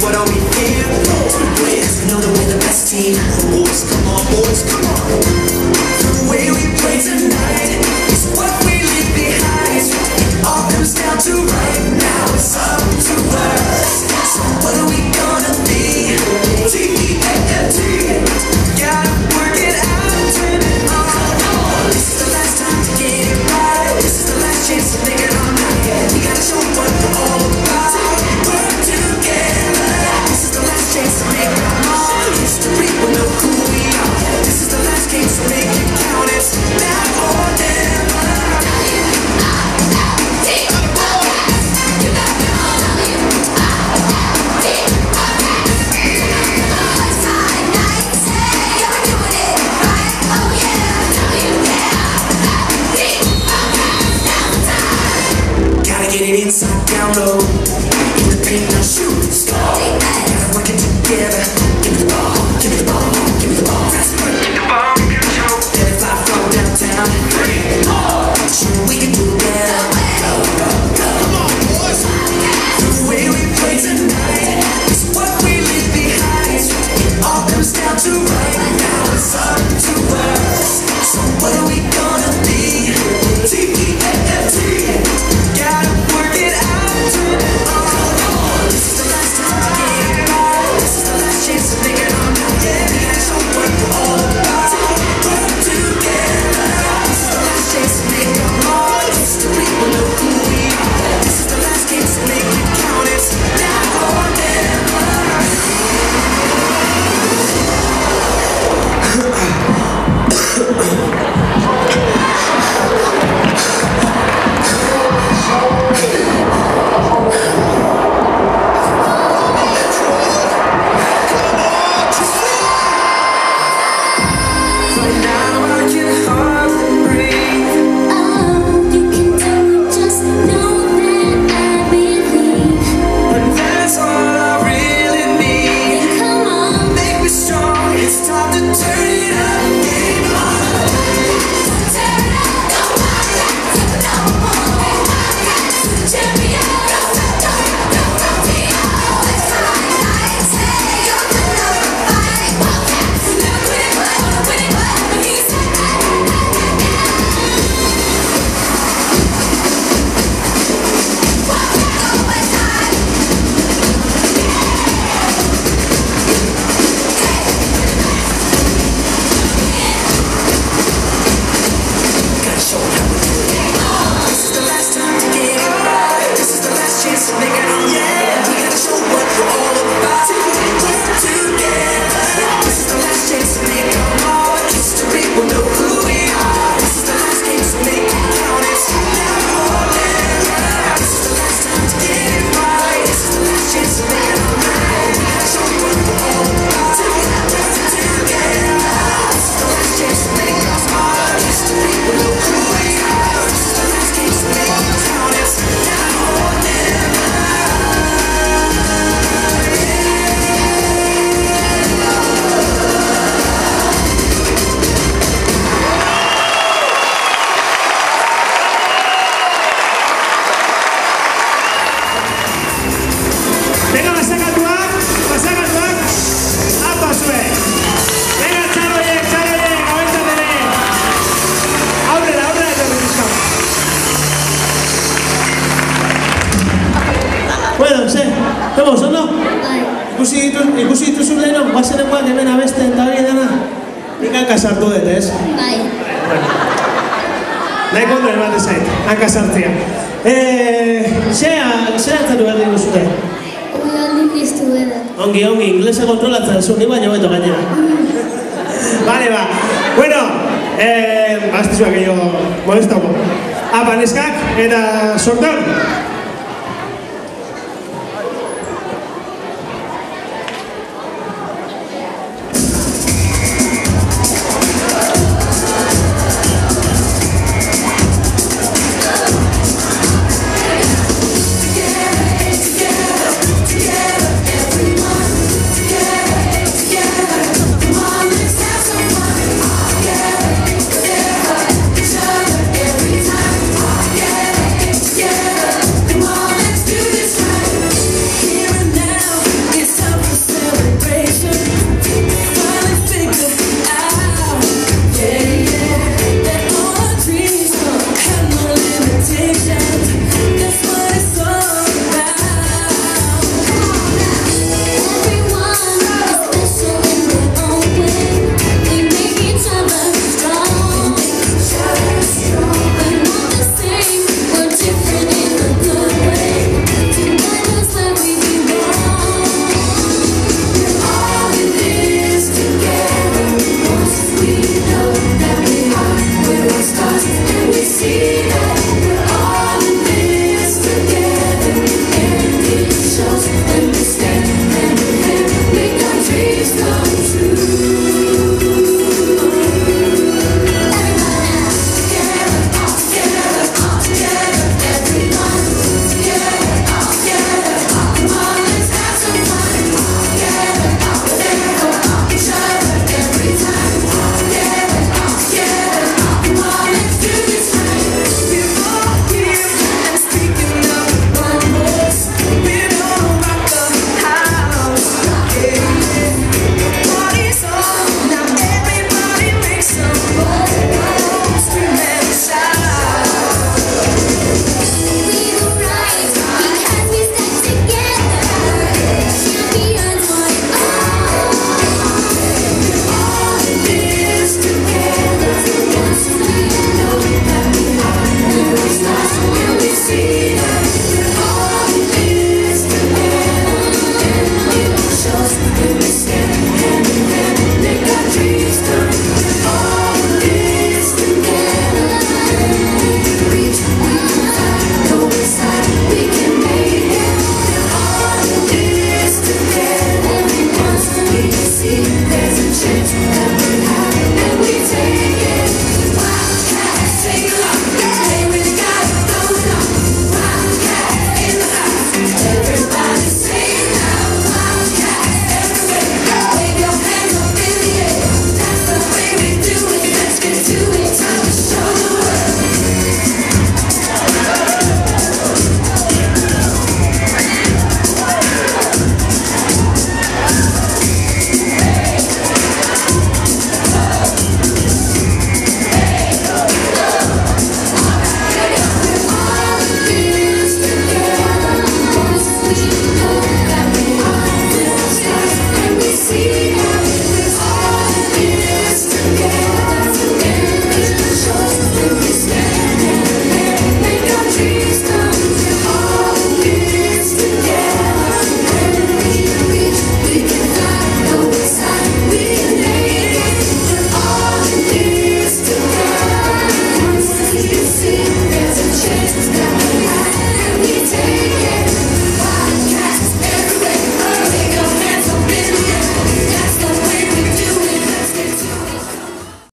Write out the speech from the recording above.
what are we here? To win, we know that we're the best team. Boys, come on, boys, come on. The way we play tonight is what we leave behind. It all comes down to right now, it's up to us. So what are we gonna be? T-E-A-F-T. Gotta work it out, turn it on. This is the last time to get it right. This is the last chance to make it all night. We gotta show what we're all about. Work together. This is the last chance to make it all. History will know who we are. This is the last game, so make it count. It's now or never. Get it inside, down low. In the paint, now shoot, score. Gotta work it together. Give me the ball, give me the ball, give me the ball. That's right. Give me the ball, give me the show. Let it fly, flow downtown. 3 more. Sure we can do better. Go, go, go. Come on, boys. The way we play tonight is what we leave behind. It all comes down to right now. It's up to us. So what are we gonna be? T-E-A-F-T. Gotta work it out, turn it on. This is the last time to get it right. This is the last chance to make it all night. Yeah, we gotta show what we're all about. Work together. This is the last chance to make it all. History will know who we are. This is the last game, so make it count. It's now or never. Bueno, ¿cómo son, no? Ikusi dituzu leheno, guazenekoak hemen abesten eta hori dena? Nik hanka sartu dut, ez? Bai. Nahi kontuen bat ezait, hanka sartzea. Zer antzatu behar dugu zute? Ongi piztu beda. Ongi, inglesa kontrolatzen zu, ni baino beto gainera. Vale, ba. Bueno, bastizua gehiago molestauko. Apa, neskak, eta sortan.